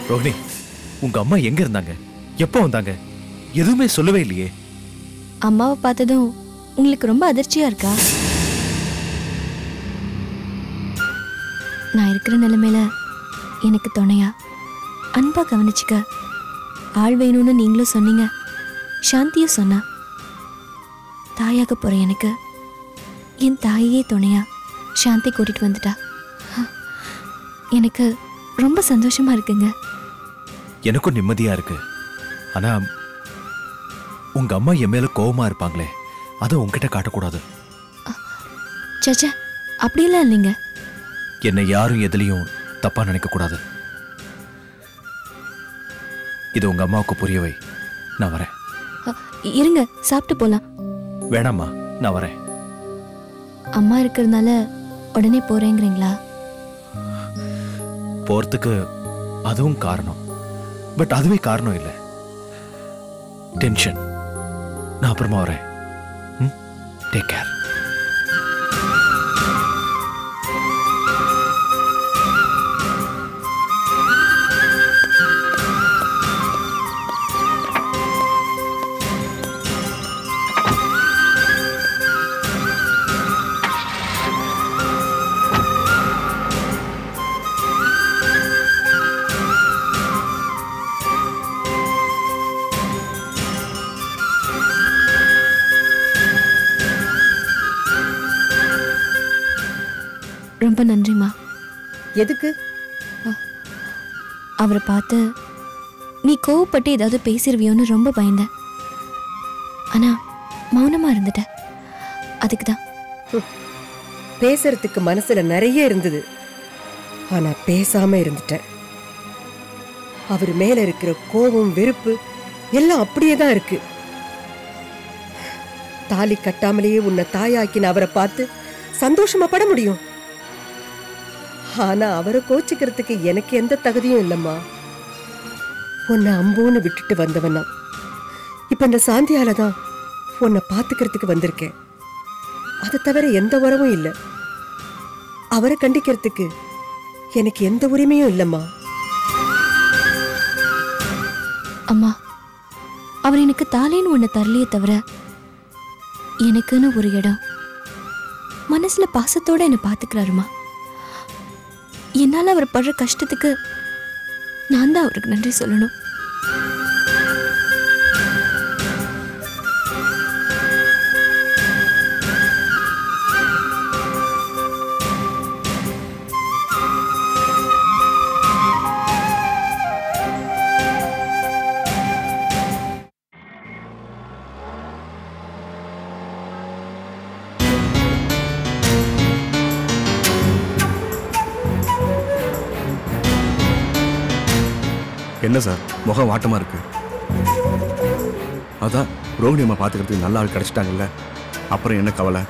ரோஹிணி, உங்க அம்மா எங்க இருந்தாங்க? எப்போ வந்தாங்க? எதுவுமே சொல்லவே இல்லையே. அம்மாவை பார்த்ததும் உங்களுக்கு ரொம்ப அதிர்ச்சியா இருக்கா? நான் இருக்கிற நிலைமையில எனக்கு துணையா அன்பா கவனிச்சுக்க ஆள் வேணும்னு நீங்களும் சொன்னீங்க, சாந்தியும் சொன்னா. தாயாக போற எனக்கு என் தாயே துணையா சாந்தி கூட்டிட்டு வந்துட்டா. எனக்கு ரொம்ப சந்தோஷமா இருக்குங்க. எனக்கும் நிம்மதியா இருக்கு. ஆனா உங்க அம்மா என் மேல கோவமா இருப்பாங்களே, அதை உங்ககிட்ட காட்டக்கூடாது. சச்சா, அப்படியெல்லாம் இல்லைங்க. என்னை யாரும் எதுலையும் தப்பா நினைக்க கூடாது. இது உங்க அம்மாவுக்கு புரியவை. நான் வரேன். இருங்க, சாப்பிட்டு போலாம். வேணாம்மா, நான் வரேன். அம்மா இருக்கிறதுனால உடனே போறேங்கிறீங்களா? போறதுக்கு அதுவும் காரணம். பட் அதுவே காரணம் இல்லை. டென்ஷன். நான் அப்புறமா வரேன். Take care. ரொம்ப நன்றிம்மா. எதுக்கு? அவரை பார்த்து நீ கோவப்பட்டு ஏதாவது பேசிடுவியோன்னு ரொம்ப பயந்தேன். ஆனா மௌனமா இருந்துட்ட. அதுக்கு தான். பேசுறதுக்கு மனசுல நிறைய இருந்தது, ஆனா பேசாம இருந்துட்டேன். அவர் மேல இருக்கிற கோபம், வெறுப்பு எல்லாம் அப்படியே தான் இருக்கு. தாலி கட்டாமலேயே உன்னை தாயாக்கின அவரை பார்த்து சந்தோஷமா பட முடியும். ஆனா அவரை கோச்சிக்கிறதுக்கு எனக்கு எந்த தகுதியும் இல்லம்மா. உன்னை அம்போன்னு விட்டுட்டு வந்தவனா இப்ப இந்த சாந்தியால தான் உன்னை பாத்துக்கிறதுக்கு வந்திருக்கேன். அதை தவிர எந்த உறவும் இல்லை. அவரை கண்டிக்கிறதுக்கு எனக்கு எந்த உரிமையும் இல்லம்மா. அம்மா, அவர் எனக்கு தாலேன்னு ஒண்ணு தரலையே தவிர எனக்குன்னு ஒரு இடம் மனசுல பாசத்தோட என்ன பாத்துக்கிறாருமா. என்னால அவர் படுற கஷ்டத்துக்கு நான் தான் அவருக்கு நன்றி சொல்லணும். என்ன சார் முகம் வாட்டமா இருக்கு? அதான் ரோகிணி அம்மா பார்த்துக்கிறதுக்கு நல்ல ஆள் கிடைச்சிட்டாங்கல்ல, அப்புறம் என்ன கவலை?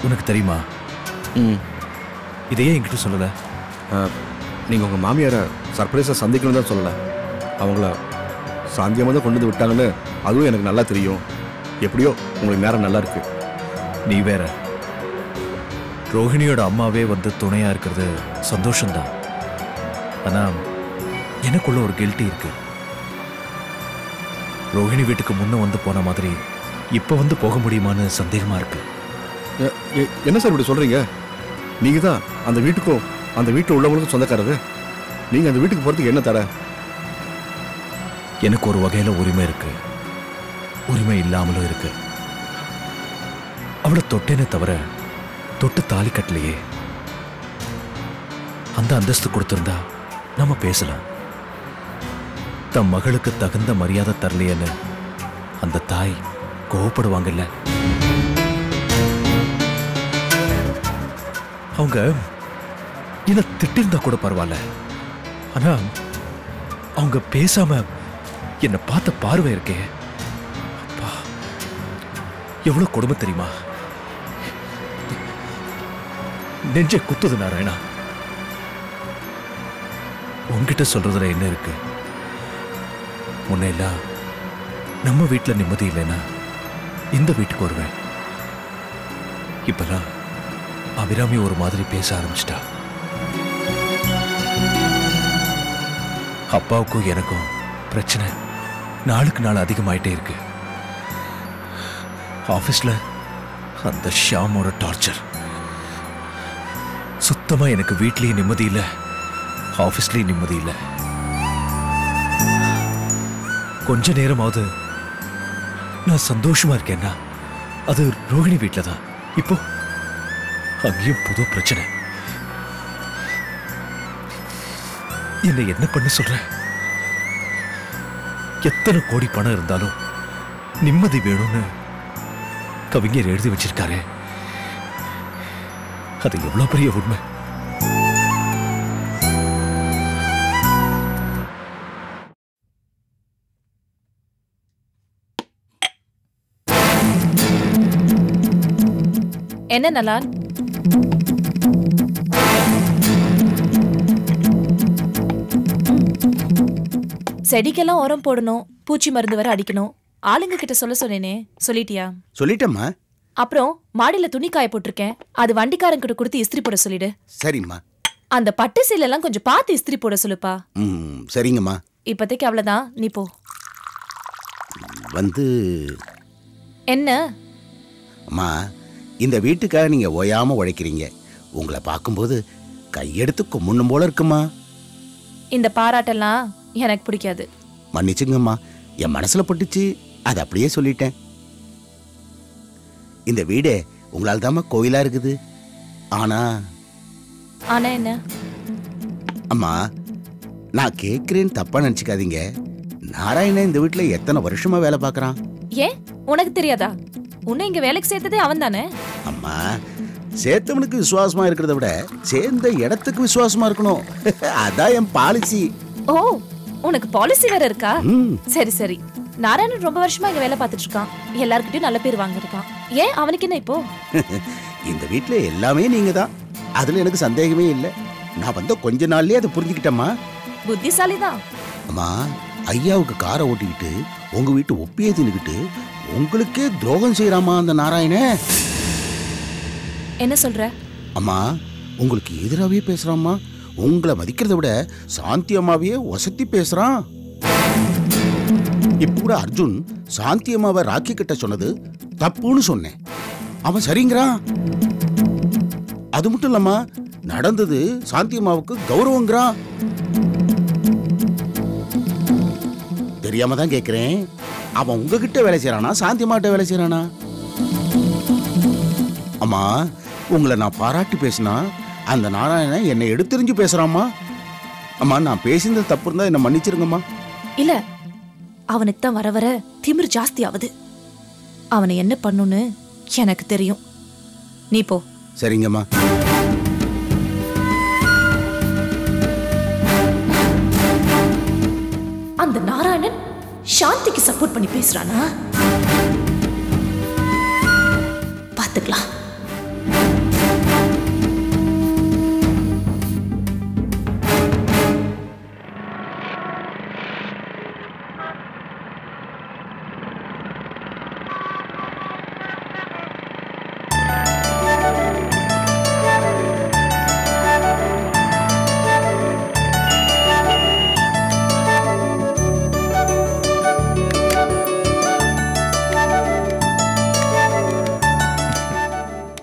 உனக்கு தெரியுமா இதையே என்கிட்ட சொல்லல? நீங்கள் உங்கள் மாமியாரை சர்ப்ரைஸாக சந்திக்கணும்னு தான் சொல்லலை, அவங்கள சாந்தியமாக தான் கொண்டு வந்து விட்டாங்கன்னு அதுவும் எனக்கு நல்லா தெரியும். எப்படியோ உங்களுக்கு நேரம் நல்லா இருக்கு. நீ வேற. ரோஹிணியோட அம்மாவே வந்து துணையா இருக்கிறது சந்தோஷம்தான். ஆனா எனக்குள்ள ஒரு கில்ட்டி இருக்கு. ரோஹிணி வீட்டுக்கு முன்ன வந்து போன மாதிரி இப்ப வந்து போக முடியுமான்னு சந்தேகமா இருக்கு. என்ன சார் இப்படி சொல்றீங்க? நீங்க தான் அந்த வீட்டுக்கும் அந்த வீட்டில் உள்ளவங்களுக்கும் சொந்தக்காரரு. நீங்க அந்த வீட்டுக்கு போறதுக்கு என்ன தடை? எனக்கு ஒரு வகையில உரிமை இருக்கு, உரிமை இல்லாமலும் இருக்கு. அவளை தொட்டேனே தவிர தொட்டு தாலி கட்டலையே. அந்த அந்தஸ்து கொடுத்திருந்தா நம்ம பேசலாம். தம் மகளுக்கு தகுந்த மரியாதை தரலையேன்னு அந்த தாய் கோவப்படுவாங்கல்ல. அவங்க என்ன திட்டிருந்தா கூட பரவாயில்ல. ஆனா அவங்க பேசாம என்ன பார்த்த பார்வை இருக்கே, அப்பா எவ்வளவு கொடுமை தெரியுமா? நெஞ்சை குத்துது நாராயணா. உன்கிட்ட சொல்றதுல என்ன இருக்கு? முன்னெல்லாம் நம்ம வீட்டுல நிம்மதி இல்லைன்னா இந்த வீட்டுக்கு வருவேன். இப்பெல்லாம் அபிராமி ஒரு மாதிரி பேச ஆரம்பிச்சிட்டா. அப்பாவுக்கும் எனக்கும் பிரச்சனை நாளுக்கு நாள் அதிகமாயிட்டே இருக்கு. ஆபீஸ்ல அந்த ஷாமோட டார்ச்சர் சுத்தமா எனக்கு வீட்லயும் நிம்மதி இல்லை, ஆபீஸ்லயும் நிம்மதி இல்லை. கொஞ்ச நேரமாவது நான் சந்தோஷமா இருக்கேன்னா அது ரோகிணி வீட்ல தான். இப்போ அங்கேயும் புது பிரச்சனை. என்னை என்ன பண்ண சொல்ற? எத்தனை கோடி பணம் இருந்தாலும் நிம்மதி வேணும்னு கவிஞர் எழுதி வச்சிருக்காரு. அது எவ்வளவு பெரிய உண்மை. என்ன நலான்? செடிக்கெல்லாம் உரம் போடணும், பூச்சி மருந்து வர அடிக்கணும். ஆளுங்க கிட்ட சொல்ல சொன்னேனே, சொல்லிட்டியா? சொல்லிட்டம்மா. அப்புறம் மாடியில துணி காய போட்டிருக்கேன், அது வண்டிக்காரங்க கிட்ட கொடுத்து இஸ்திரி போட சொல்லிடு. சரிம்மா. அந்த பட்டு சீலெல்லாம் கொஞ்சம் பார்த்து இஸ்திரி போட சொல்லுப்பா. சரிங்கம்மா. இப்போதைக்கு அவ்வளவுதான், நீ போ. என்ன அம்மா, இந்த வீட்டுக்காக நீங்க ஓயாம உழைக்கிறீங்க. உங்களை பார்க்கும்போது கையெடுத்து கும்பிடணும் போல இருக்குமா. இந்த பாராட்டெல்லாம் எனக்கு பிடிக்காது. மன்னிச்சுங்கம்மா, என் மனசுல பட்டுச்சு, அது அப்படியே சொல்லிட்டேன். இந்த வீடு உங்களால் தாம்மா கோயிலா இருக்குது. ஆனா என்ன அம்மா, நான் கேட்கிறேன்னு தப்பா நினைச்சுக்காதீங்க. நாராயணன் இந்த வீட்டுல எத்தனை வருஷமா வேலை பார்க்கறான்? ஏன் உனக்கு தெரியாதா? உன்னை இங்க வேலைக்கு சேர்த்ததே அவன் தானே. அம்மா, சேர்த்தவனுக்கு விசுவாசமா இருக்கிறத விட சேர்ந்த இடத்துக்கு விசுவாசமா இருக்கணும். அதான் என் பாலிசி. ஓ, உனக்கு பாலிசி வேற இருக்கா? சரி சரி. நாராயணன் ரொம்ப வருஷமா இங்க வேலை பார்த்துட்டு இருக்கான், எல்லார்கிட்டயும் நல்ல பேர் வாங்கிருக்கான். ஏன் அவனுக்கு என்ன இப்போ? இந்த வீட்டுல எல்லாமே நீங்க தான், அதுல எனக்கு சந்தேகமே இல்லை. நான் வந்த கொஞ்ச நாள்லயே அதை புரிஞ்சுக்கிட்டேம்மா. புத்திசாலிதான். அம்மா, ஐயாவுக்கு காரை ஓட்டிக்கிட்டு உங்க வீட்டு ஒப்பியே தின்னுக்கிட்டு உங்களுக்கே துரோகம் செய்யறாமா அந்த நாராயண. என்ன சொல்ற? அம்மா, உங்களுக்கு எதிராவே பேசுறாமா. உங்களை மதிக்கிறத விட சாந்தி அம்மாவையே வசத்தி பேசுறான். இப்ப கூட அர்ஜுன் சாந்தி அம்மாவை ராக்கி கிட்ட சொன்னது தப்புன்னு சொன்னேன், அவன் சரிங்கிறான். அது மட்டும் இல்லம்மா, நடந்தது சாந்தி அம்மாவுக்கு கௌரவங்கிறான். தெரியாம தான் கேக்குறேன், அவன் உங்ககிட்ட வேலை செய்யறானா சாந்தி அம்மாட்ட வேலை செய்யறானா? அம்மா, உங்களை நான் பாராட்டி பேசினா அந்த நாராயணன் என்னை எடுத்தெறிஞ்சு பேசுறாமா. அம்மா, நான் பேசினது தப்பு இருந்தா என்ன மன்னிச்சிருங்கம்மா. இல்ல, அவனுக்கு தான் வர வர திமிர் ஜாஸ்தி ஆகுது. அவனை என்ன பண்ணுன்னு எனக்கு தெரியும், நீ போ. சரிங்கம்மா. அந்த நாராயணன் சாந்திக்கு சப்போர்ட் பண்ணி பேசுறானா? பாத்துக்கலாம்.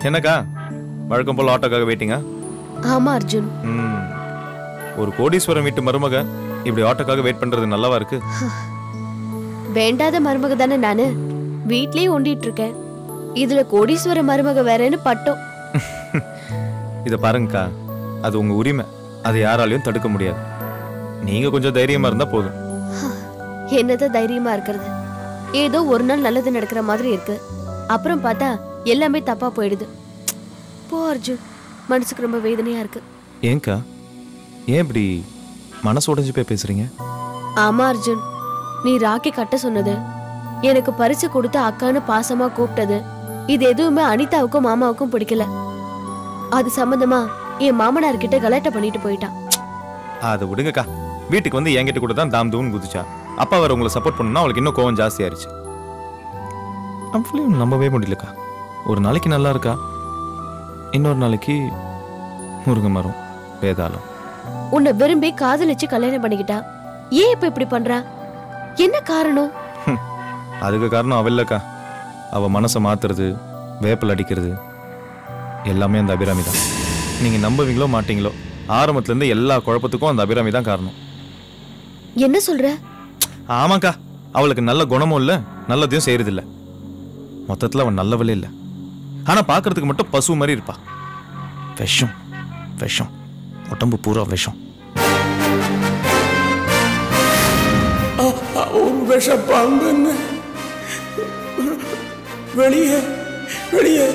என்னக்கா வழக்கம் போல ஆட்டோக்காக வெயிட்டிங்கா? ஆமா அர்ஜுன். ஒரு கோடீஸ்வரம் வீட்டு மருமக இப்படி ஆட்டோக்காக வெயிட் பண்றது நல்லாவா இருக்கு? வேண்டாத மருமக தானே நானு, வீட்லயே ஒண்டிட்டு இருக்கேன். இதுல கோடீஸ்வர மருமக வேறேன்னு பட்டோம். இத பாருங்கக்கா, அது உங்க உரிமை, அதை யாராலையும் தடுக்க முடியாது. நீங்க கொஞ்சம் தைரியமா இருந்தா போதும். என்னதான் தைரியமா இருக்கிறது? ஏதோ ஒரு நாள் நல்லது நடக்கிற மாதிரி இருக்கு, அப்புறம் பார்த்தா எல்லாமே தப்பா போயிடுது. போ அர்ஜுன், மனசுக்கு ரொம்ப வேதனையா இருக்கு. ஏங்கா, ஏன் இப்படி மனசு உடைஞ்சு போய் பேசுறீங்க? ஆமா அர்ஜுன், நீ ராக்கி கட்ட சொன்னது, எனக்கு பரிசு கொடுத்து அக்கான்னு பாசமா கூப்பிட்டது, இது எதுவுமே அனிதாவுக்கும் மாமாவுக்கும் பிடிக்கல. அது சம்பந்தமா என் மாமனார் கிட்ட கலாட்டா பண்ணிட்டு போயிட்டான். அதை விடுங்கக்கா, வீட்டுக்கு வந்து என்கிட்ட கூட தான் தாம் தூன்னு குதிச்சா. அப்பா வேற உங்களை சப்போர்ட் பண்ணா அவளுக்கு இன்னும் கோவம் ஜாஸ்தி ஆயிடுச்சு. அவளையும் நம்பவே முடியலக்கா. ஒரு நாளைக்கு நல்லா இருக்கா, இன்னொரு நாளைக்கு முருங்கை மரம் வேதாளம். உன்னை விரும்பி காதலிச்சு கல்யாணம் பண்ணிக்கிட்டா, ஏன் இப்ப இப்படி பண்றா? என்ன காரணம்? அதுக்கு காரணம் அவ இல்லக்கா. அவ மனசை மாத்துறது, வேப்பல் அடிக்கிறது எல்லாமே அந்த அபிராமி தான். நீங்க நம்புவீங்களோ மாட்டீங்களோ, ஆரம்பத்துல இருந்து எல்லா குழப்பத்துக்கும் அந்த அபிராமி தான் காரணம். என்ன சொல்ற? ஆமாக்கா, அவளுக்கு நல்ல குணமும் இல்ல, நல்லதையும் செய்யறது இல்ல. மொத்தத்துல அவன் நல்லவளே இல்ல. ஆனா பாக்குறதுக்கு மட்டும் பசு மாதிரி இருப்பா. விஷம் விஷம், உடம்பு பூரா விஷம். ஒரு விஷப்பாம்புன்னு வெளியே வெளியே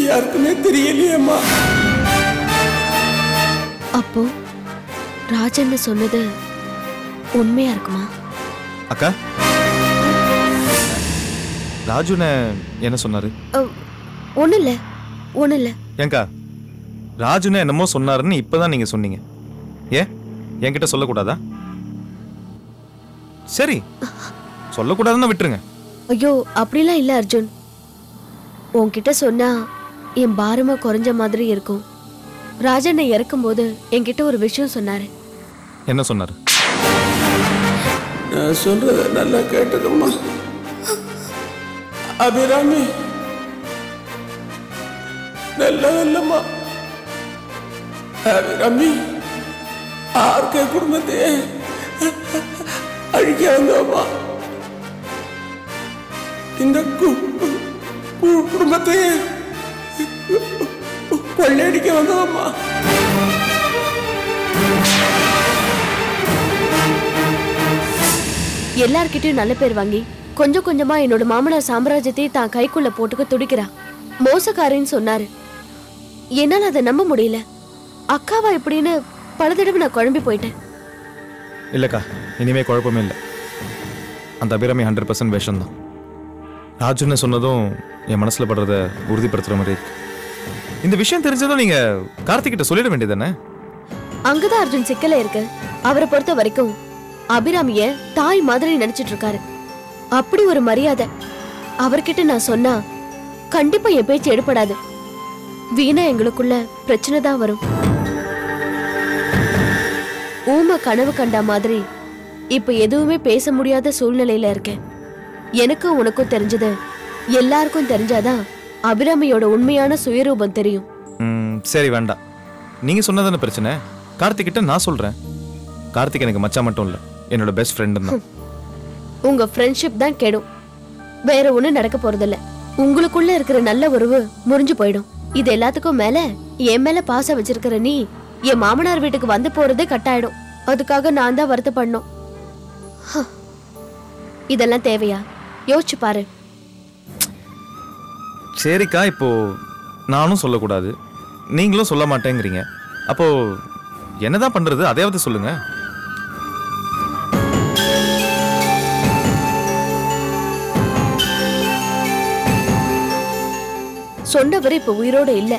யாருக்குமே தெரியலையேம்மா. அப்போ ராஜன் சொன்னது உண்மையா இருக்குமா? அக்கா, ராஜுன என்ன சொன்னாரு? ஒண்ணு இல்ல. ஏங்கா, ராஜுன என்னமோ சொன்னாருன்னு இப்பதான் நீங்க சொன்னீங்க. ஏன் என்கிட்ட சொல்லக்கூடாதா? சரி, சொல்லக்கூடாதுன்னு விட்டுருங்க. ஐயோ, அப்படிலாம் இல்ல அர்ஜுன். உன்கிட்ட சொன்னா என் பாரமா குறைஞ்ச மாதிரி இருக்கும். ராஜனை இறக்கும்போது என்கிட்ட ஒரு விஷயம் சொன்னாரு. என்ன சொன்னாரு? நான் சொல்றத நல்லா கேட்டதும்மா. அபிராமி நல்லம்மா. அபிராமி ஆர்கே குடும்பத்தையே அழிக்க வந்தோம்மா. இந்த குடும்பத்தையே கொள்ளையடிக்க வந்தோம்மா. எல்லார்கிட்டயும் நல்ல பேர் வாங்கி கொஞ்சம் கொஞ்சமா என்னோட மாமனார் சாம்ராஜ்யத்தை தான் கைக்குள்ள போட்டுக்க துடிக்கிறா. மோசக்காரின்னு சொன்னாரு. என்னால அதை நம்ப முடியல. அக்காவா இப்படின்னு பல தடவை நான் குழம்பி போயிட்டேன். இல்லக்கா, இனிமே குழப்பமே இல்லை. அந்த அபிராமி 100% விஷம் தான். ராஜுன்னு சொன்னதும் என் மனசுல படுறத உறுதிப்படுத்துற மாதிரி இருக்கு. இந்த விஷயம் தெரிஞ்சதும் நீங்க கார்த்திகிட்ட சொல்லிட வேண்டியதானே? அங்கதான் அர்ஜுன் சிக்கல இருக்கு. அவரை பொறுத்த வரைக்கும் அபிராமிய தாய் மாதிரி நினைச்சிட்டு இருக்காரு. அப்படி ஒரு மரியாதை அவர்கிட்ட நான் சொன்னா கண்டிப்பா என் பேச்சு எடுபடாது. வீணா எங்களுக்குள்ள பிரச்சனை தான் வரும். ஊமை கனவு கண்டா மாதிரி இப்ப எதுவுமே பேச முடியாத சூழ்நிலையில இருக்கேன். எனக்கும் உனக்கும் தெரிஞ்சது எல்லாருக்கும் தெரிஞ்சாதான் அபிராமியோட உண்மையான சுயரூபம் தெரியும். சரி, வேண்டாம். நீங்க சொன்னதான பிரச்சனை. கார்த்திகிட்ட நான் சொல்றேன். கார்த்திக் எனக்கு மச்சான் மட்டும் இல்ல, என்னோட பெஸ்ட் ஃப்ரெண்ட் தான். உங்க ஃப்ரெண்ட்ஷிப் தான் கெடும். வேற ஒண்ணு நடக்க போறதில்ல. உங்களுக்குள்ள இருக்கிற நல்ல உறவு முறிஞ்சு போயிடும். இது எல்லாத்துக்கும் மேல என் மேல பாசம் வச்சிருக்கிற நீ என் மாமனார் வீட்டுக்கு வந்து போறதே கட்டாயிடும். அதுக்காக நான் தான் வருத்தப்படணும். இதெல்லாம் தேவையா? யோசிச்சு பாரு. சரிக்கா, இப்போ நானும் சொல்லக்கூடாது, நீங்களும் சொல்ல மாட்டேங்கிறீங்க. அப்போ என்னதான் பண்றது? அதையாவது சொல்லுங்க. சொன்னவர் இப்ப உயிரோட இல்ல.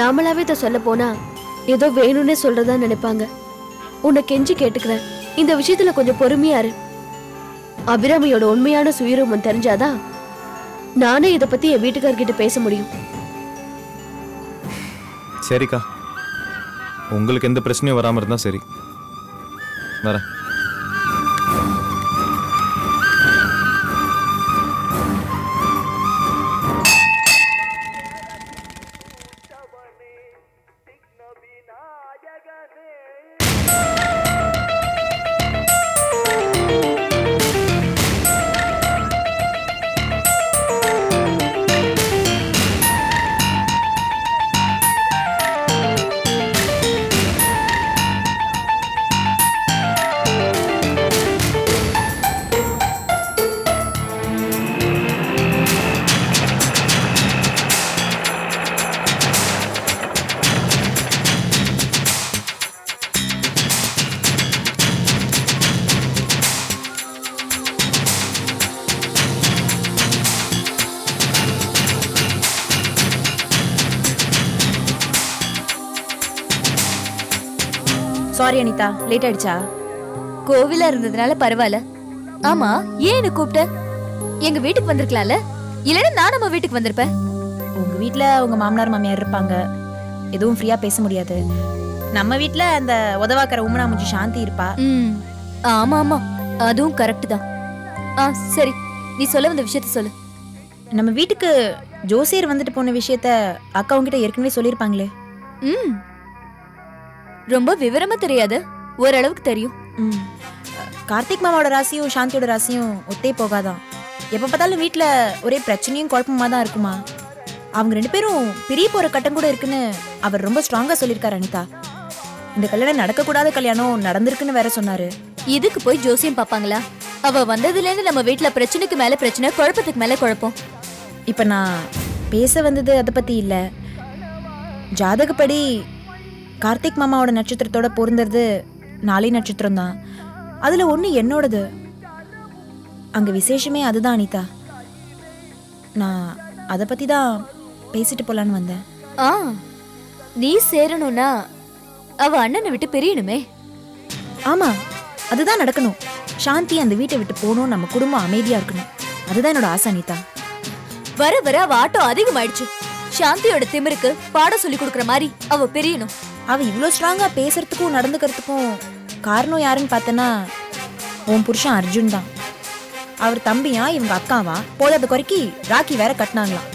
நாமளாவே இதை சொல்ல போனா ஏதோ வேணும்னே சொல்றதா நினைப்பாங்க. உன்னை கெஞ்சி கேட்டுக்கிறேன், இந்த விஷயத்துல கொஞ்சம் பொறுமையா இரு. அபிராமியோட உண்மையான சுயரூபம் தெரிஞ்சாதான் நானே இதை பத்தி என் வீட்டுக்காரர்கிட்ட பேச முடியும். சரிக்கா, உங்களுக்கு எந்த பிரச்சனையும் வராம இருந்தா சரி. வரேன். சாரி அனிதா, லேட் ஆயிடுச்சா? கோவிலா இருந்ததுனால பரவாயில்ல. ஆமா, ஏன் என்ன கூப்பிட்ட? எங்க வீட்டுக்கு வந்திருக்கலாம்ல, இல்லன்னா நான் நம்ம வீட்டுக்கு வந்திருப்பேன். உங்க வீட்ல உங்க மாமனார் மாமியார் இருப்பாங்க, எதுவும் ஃப்ரீயா பேச முடியாது. நம்ம வீட்ல அந்த உதவாக்கற உமனா முஞ்சி சாந்தி இருப்பா. ஆமா ஆமா அதுவும் கரெக்ட் தான். சரி நீ சொல்ல வந்த விஷயத்த சொல்லு. நம்ம வீட்டுக்கு ஜோசியர் வந்துட்டு போன விஷயத்த அக்கா உங்ககிட்ட ஏற்கனவே சொல்லியிருப்பாங்களே. ரொம்ப விவரமா தெரியாது, ஓரளவுக்கு தெரியும். கார்த்திக் மாமாவோட ராசியும் சாந்தியோட ராசியும் ஒத்தே போகாதான். எப்ப பார்த்தாலும் வீட்டுல ஒரே பிரச்சனையும் குழப்பமா தான் இருக்குமா. அவங்க 2 பேரும் பிரிய போற கட்டம் கூட இருக்குன்னு அவர் ரொம்ப ஸ்ட்ராங்கா சொல்லியிருக்காரு அனிதா. இந்த கல்யாணம் நடக்கக்கூடாத கல்யாணம் நடந்திருக்குன்னு வேற சொன்னாரு. இதுக்கு போய் ஜோசியம் பாப்பாங்களா? அவ வந்ததுல இருந்து நம்ம வீட்டுல பிரச்சனைக்கு மேல பிரச்சனை, குழப்பத்துக்கு மேல குழப்பம். இப்ப நான் பேச வந்தது அதை பத்தி இல்ல. ஜாதகப்படி கார்த்திக் மாமாவோட நட்சத்திரத்தோட பொருந்தது 4 நட்சத்திரம் தான். அதுல 1 என்னோடது. அங்க விசேஷமே அதுதான் அனிதா. நான் அதை பத்தி தான் பேசிட்டு போலான்னு வந்தேன். நீ சேரணும்னா அவ அண்ணனை விட்டு பிரியணுமே. ஆமா, அதுதான் நடக்கணும். சாந்தி அந்த வீட்டை விட்டு போகணும், நம்ம குடும்பம் அமைதியா இருக்கணும். அதுதான் என்னோட ஆசை அனிதா. வர வர அவ ஆட்டம் அதிகமாயிடுச்சு. சாந்தியோட திமிருக்கு பாடம் சொல்லி கொடுக்கற மாதிரி அவ பிரியணும். அவ இவ்வளோ ஸ்ட்ராங்கா பேசுறதுக்கும் நடந்துக்கிறதுக்கும் காரணம் யாருன்னு பார்த்தனா உன் புருஷன் அர்ஜுன் தான். அவர் தம்பியா இவங்க அக்காவா போதாத குறைக்கி ராக்கி வேற கட்டினாங்களாம்.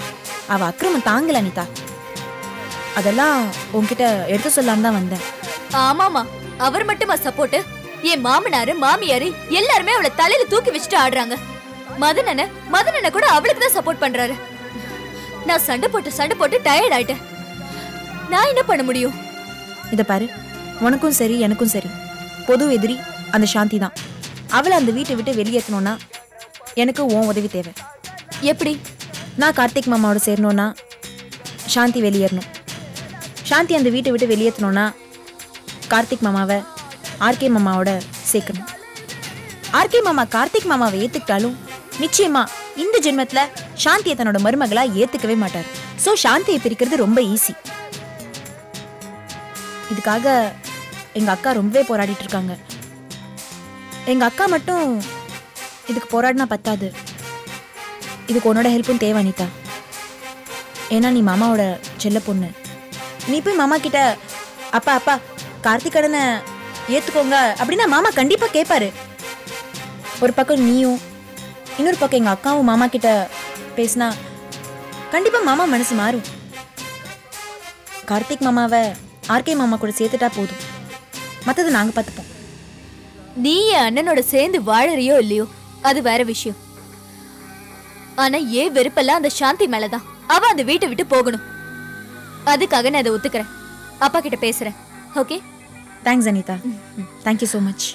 அவ அக்கிரமம் தாங்கல அனிதா. அதெல்லாம் உன்கிட்ட எடுத்து சொல்லலான்னு தான் வந்தேன். ஆமாமா, அவர் மட்டுமா சப்போர்ட்? என் மாமனாரு மாமியாரு எல்லாருமே அவளை தலையில தூக்கி வச்சுட்டு ஆடுறாங்க. மதனன கூட அவளுக்கு தான் சப்போர்ட் பண்றாரு. நான் சண்டை போட்டு டயர்ட் ஆயிட்டேன். நான் என்ன பண்ண முடியும்? இத பாரு, உனக்கும் சரி எனக்கும் சரி பொது எதிரி அந்த சாந்தி தான். அவளை அந்த வீட்டை விட்டு வெளியேற்றணும்னா எனக்கு உன் உதவி தேவை. எப்படி? நான் கார்த்திக் மாமாவோட சேரணும்னா சாந்தி வெளியேறணும். சாந்தி அந்த வீட்டை விட்டு வெளியேற்றணும்னா கார்த்திக் மாமாவை ஆர்கே மாமாவோட சேர்க்கணும். ஆர்கே மாமா கார்த்திக் மாமாவை ஏத்துக்கிட்டாலும் நிச்சயமா இந்த ஜென்மத்துல சாந்தியை தன்னோட மருமகளா ஏத்துக்கவே மாட்டார். சோ சாந்தியை பிரிக்கிறது ரொம்ப ஈஸி. இதுக்காக எங்க அக்கா ரொம்பவே போராடிட்டு இருக்காங்க. எங்க அக்கா மட்டும் இதுக்கு போராடினா பத்தாது, இதுக்கு உன்னோட ஹெல்ப்பும் தேவை அனிதா. ஏன்னா நீ மாமாவோட செல்ல பொண்ணு. நீ போய் மாமா கிட்ட அப்பா அப்பா கார்த்திக் கடனை ஏத்துக்கோங்க அப்படின்னா மாமா கண்டிப்பா கேட்பாரு. ஒரு பக்கம் நீயும் இன்னொரு பக்கம் எங்க அக்காவும் மாமா கிட்ட பேசினா கண்டிப்பா மாமா மனசு மாறும். கார்த்திக் மாமாவை ஆர்கே மாமா கூட சேர்த்துட்டா போதும், மத்தது நாங்க பார்த்துப்போம். நீ என் அண்ணனோட சேர்ந்து வாழறியோ இல்லையோ அது வேற விஷயம். ஆனா ஏன் வெறுப்பெல்லாம் அந்த சாந்தி மேலதான். அவ அந்த வீட்டை விட்டு போகணும். அதுக்காக நான் அதை ஒத்துக்கிறேன். அப்பா கிட்ட பேசுறேன். Okay, thanks Anitha. Thank you so much.